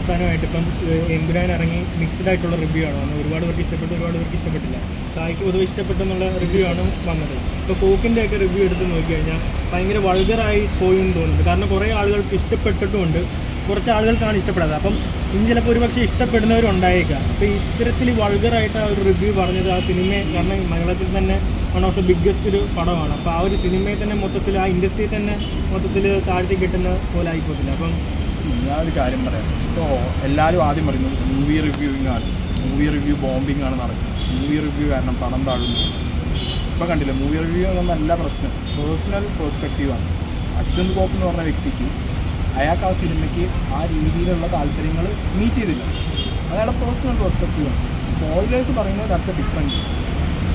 അവസാനമായിട്ട് ഇപ്പം എമ്പുരാൻ ഇറങ്ങി മിക്സ്ഡ് ആയിട്ടുള്ള റിവ്യൂ ആണ് വന്നത്. ഒരുപാട് പേർക്ക് ഇഷ്ടപ്പെട്ടു, ഒരുപാട് പേർക്ക് ഇഷ്ടപ്പെട്ടില്ല. സായിക്ക് പൊതുവെ ഇഷ്ടപ്പെട്ടെന്നുള്ള റിവ്യൂ ആണ് വന്നത്. ഇപ്പോൾ കോക്കിൻ്റെയൊക്കെ റിവ്യൂ എടുത്ത് നോക്കിക്കഴിഞ്ഞാൽ ഭയങ്കര വൾഗറായി പോയി എന്ന് തോന്നുന്നുണ്ട്. കാരണം കുറേ ആളുകൾക്ക് ഇഷ്ടപ്പെട്ടിട്ടുമുണ്ട്, കുറച്ച് ആളുകൾക്കാണ് ഇഷ്ടപ്പെടാത്തത്. അപ്പം ഇനി ചിലപ്പോൾ ഒരുപക്ഷെ ഇഷ്ടപ്പെടുന്നവരുണ്ടായേക്കാം. അപ്പോൾ ഇത്തരത്തിൽ വൾഗറായിട്ട് ആ ഒരു റിവ്യൂ പറഞ്ഞത് ആ സിനിമയെ, കാരണം മലയാളത്തിൽ തന്നെ വൺ ഓഫ് ദ ബിഗ്ഗസ്റ്റ് ഒരു പടമാണ്. അപ്പോൾ ആ ഒരു സിനിമയെ തന്നെ മൊത്തത്തിൽ, ആ ഇൻഡസ്ട്രിയിൽ തന്നെ മൊത്തത്തിൽ താഴ്ത്തി കിട്ടുന്ന പോലെ ആയിപ്പോത്തില്ല. അപ്പം ഞാനൊരു കാര്യം പറയാം. ഇപ്പോൾ എല്ലാവരും ആദ്യം പറയുന്നു മൂവി റിവ്യൂവിങ് ആണ്, മൂവി റിവ്യൂ ബോംബിങ് ആണ് നടക്കുന്നത്, മൂവി റിവ്യൂ കാരണം പണം താഴുന്നു. ഇപ്പോൾ കണ്ടില്ല, മൂവി റിവ്യൂ എന്നല്ല പ്രശ്നം, പേഴ്സണൽ പേഴ്സ്പെക്റ്റീവാണ്. അശ്വന്ത് ഗോപ് എന്ന് പറഞ്ഞ വ്യക്തിക്ക് അയാൾക്ക് ആ സിനിമയ്ക്ക് ആ രീതിയിലുള്ള താല്പര്യങ്ങൾ മീറ്റ് ചെയ്തില്ല. അയാളുടെ പേഴ്സണൽ പേഴ്സ്പെക്റ്റീവാണ്. സ്പോയിലേഴ്സ് പറയുന്നത് ദാറ്റ്സ് എ ഡിഫറൻറ്റ്.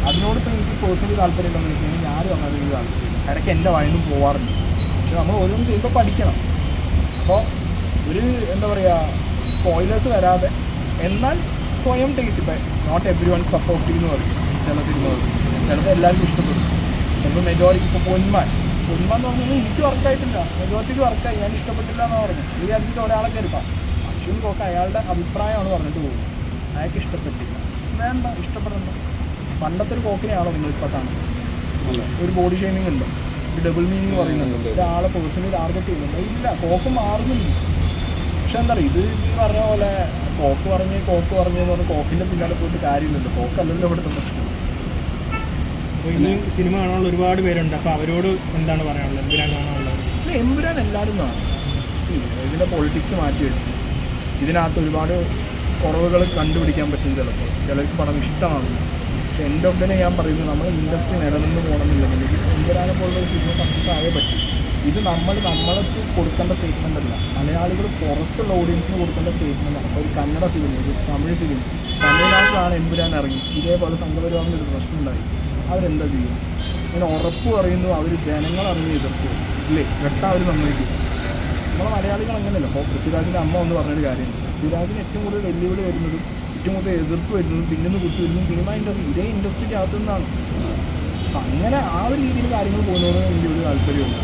അതിനോടിപ്പോൾ എനിക്ക് പേഴ്സണലി താല്പര്യം ഉണ്ടെന്ന് വെച്ച് കഴിഞ്ഞാൽ ഞാനും അങ്ങനെ ഒരു താല്പര്യം ഇടയ്ക്ക് എൻ്റെ വായനും പോകാറുണ്ട്. പക്ഷെ നമ്മൾ ഓരോന്നും ചെയ്യുമ്പോൾ പഠിക്കണം. അപ്പോൾ ഒരു എന്താ പറയുക, സ്പോയിലേഴ്സ് വരാതെ എന്നാൽ സ്വയം ടേസ്റ്റ്. ഇപ്പം not everyone's cup of tea എന്ന് പറയും ചില സിനിമകൾ. ചിലപ്പോൾ എല്ലാവർക്കും ഇഷ്ടപ്പെടും. ചിലപ്പോൾ മെജോറിറ്റി, ഇപ്പോൾ പൊന്മാൻ എന്ന് പറഞ്ഞാൽ എനിക്ക് വർക്കായിട്ടില്ല, മെജോറിറ്റിക്ക് വർക്കായി, ഞാൻ ഇഷ്ടപ്പെട്ടില്ല എന്ന് പറഞ്ഞു വിചാരിച്ചിട്ട് ഒരാളെ കരുതാം. അശ്വിൻ ഗോക്ക് അയാളുടെ അഭിപ്രായമാണ് പറഞ്ഞിട്ട് പോകുന്നത്. അയാൾക്ക് ഇഷ്ടപ്പെട്ടില്ല, വേണ്ട, ഇഷ്ടപ്പെടണ്ട. പണ്ടത്തെ ഒരു കോക്കിനെയാണോ നിങ്ങളിപ്പോൾ കാണുന്നത്? ഒരു ബോഡി ഷെയ്മിങ് ഉണ്ട്, ഒരു ഡബിൾ മീനിങ് പറയുന്നുണ്ട്, ഒരാളെ പേഴ്സണലി ടാർഗറ്റ് ചെയ്യുന്നുണ്ട്. ഇല്ല, കോക്ക് മാറുന്നില്ല. പക്ഷെ എന്താ പറയുക, ഇത് ഈ പറഞ്ഞ പോലെ കോക്ക് പറഞ്ഞെന്ന് പറഞ്ഞ് കോക്കിൻ്റെ പിന്നാലെ പോയിട്ട് കാര്യമില്ലല്ലോ. കോക്കല്ലല്ലോ ഇവിടുത്തെ പ്രശ്നം. അപ്പോൾ ഇനിയും സിനിമ കാണാനുള്ള ഒരുപാട് പേരുണ്ട്. അപ്പോൾ അവരോട് എന്താണ് പറയാനുള്ളത്, എമ്പുരാൻ കാണാനുള്ളത്? അല്ല, എമ്പുരാൻ എല്ലാവരും കാണും. ഇതിൻ്റെ പൊളിറ്റിക്സ് മാറ്റി വെച്ച് ഇതിനകത്ത് ഒരുപാട് കുറവുകൾ കണ്ടുപിടിക്കാൻ പറ്റും. ചിലപ്പോൾ ചിലർക്ക് പടം ഇഷ്ടമാകും. പക്ഷെ എൻ്റെ ഒപ്പിനെ ഞാൻ പറയുന്നത്, നമ്മൾ ഇൻഡസ്ട്രി നിലനിന്ന് പോകണമെന്നില്ലെങ്കിൽ എമ്പുരാനെ പോലുള്ള സിനിമ സക്സസ് ആയേ പറ്റും. ഇത് നമ്മൾക്ക് കൊടുക്കേണ്ട സ്റ്റേറ്റ്മെൻ്റ് അല്ല, മലയാളികൾ പുറത്തുള്ള ഓഡിയൻസിന് കൊടുക്കേണ്ട സ്റ്റേറ്റ്മെൻറ്റാണ്. ഇപ്പോൾ ഒരു കന്നഡ ഫിലിം, ഒരു തമിഴ് ഫിലിം, തമിഴ്നാട്ടിലാണ് എമ്പുരാൻ ഇറങ്ങി ഇതേപോലെ സംഘപരിവാറിൻ്റെ ഒരു പ്രശ്നമുണ്ടായി. അവരെന്താ ചെയ്യുക? ഇങ്ങനെ ഉറപ്പ് പറയുന്നു, അവർ ജനങ്ങളറിഞ്ഞ് എതിർക്കും ഇല്ലേ, വെട്ടാ അവർ സമ്മതിക്കും. നമ്മളെ മലയാളികൾ അങ്ങനെയല്ല. അപ്പോൾ പൃഥ്വിരാജിൻ്റെ അമ്മ ഒന്ന് പറഞ്ഞൊരു കാര്യം, പൃഥ്വിരാജിന് ഏറ്റവും കൂടുതൽ വെല്ലുവിളി വരുന്നതും ഏറ്റവും കൂടുതൽ എതിർപ്പ് വരുന്നതും പിന്നൊന്ന് കുട്ടി വരുന്നതും സിനിമ ഇൻഡസ്ട്രി, ഇതേ ഇൻഡസ്ട്രിക്ക് അകത്തു നിന്നാണ്. അപ്പം അങ്ങനെ ആ ഒരു രീതിയിൽ കാര്യങ്ങൾ പോകുന്നതോട് എനിക്ക് ഒരു താല്പര്യമുണ്ട്.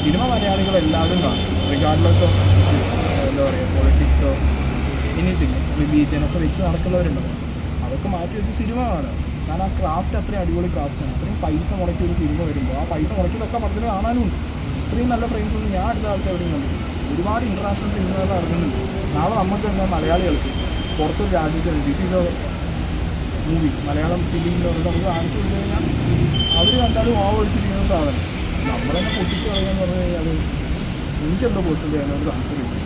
സിനിമ മലയാളികൾ എല്ലാവരും കാണും, റിഗാർഡ്ലെസ് ഓഫ് എന്താ പറയുക, പൊളിറ്റിക്സോ എനിത്തിങ്, റിലീജിയനൊക്കെ വെച്ച് നടക്കുന്നവരുണ്ടോ, അതൊക്കെ മാറ്റി വെച്ച് സിനിമ കാണുക. കാരണം ആ ക്രാഫ്റ്റ് അത്രയും അടിപൊളി ക്രാഫ്റ്റാണ്. അത്രയും പൈസ മുടക്കി ഒരു സിനിമ വരുമ്പോൾ ആ പൈസ മുടക്കിയതൊക്കെ പടത്തിന് കാണാനുണ്ട്. ഇത്രയും നല്ല ഫ്രെയിംസ് ഒന്നും ഞാൻ അടുത്ത കാലത്ത് എവിടെയും കണ്ടില്ല. ഒരുപാട് ഇൻ്റർനാഷണൽ സിനിമകൾ ഇറങ്ങുന്നുണ്ട്. നാളെ നമുക്ക് തന്നെ മലയാളികൾക്ക് പുറത്തൊരു രാജ്യത്ത് this is a movie, Malayalam ഫിലിമിലൊക്കെ നമുക്ക് കാണിച്ചു കൊടുത്തു കഴിഞ്ഞാൽ അവർ കണ്ടാലും ഓടിച്ചിരിക്കുന്ന സാധനം നമ്മൾ തന്നെ പൊട്ടിച്ച് കളയുകയെന്ന് പറഞ്ഞു കഴിഞ്ഞാൽ അത് എനിക്കെന്തോ പേഴ്സണലി അതിനോട് താല്പര്യമില്ല.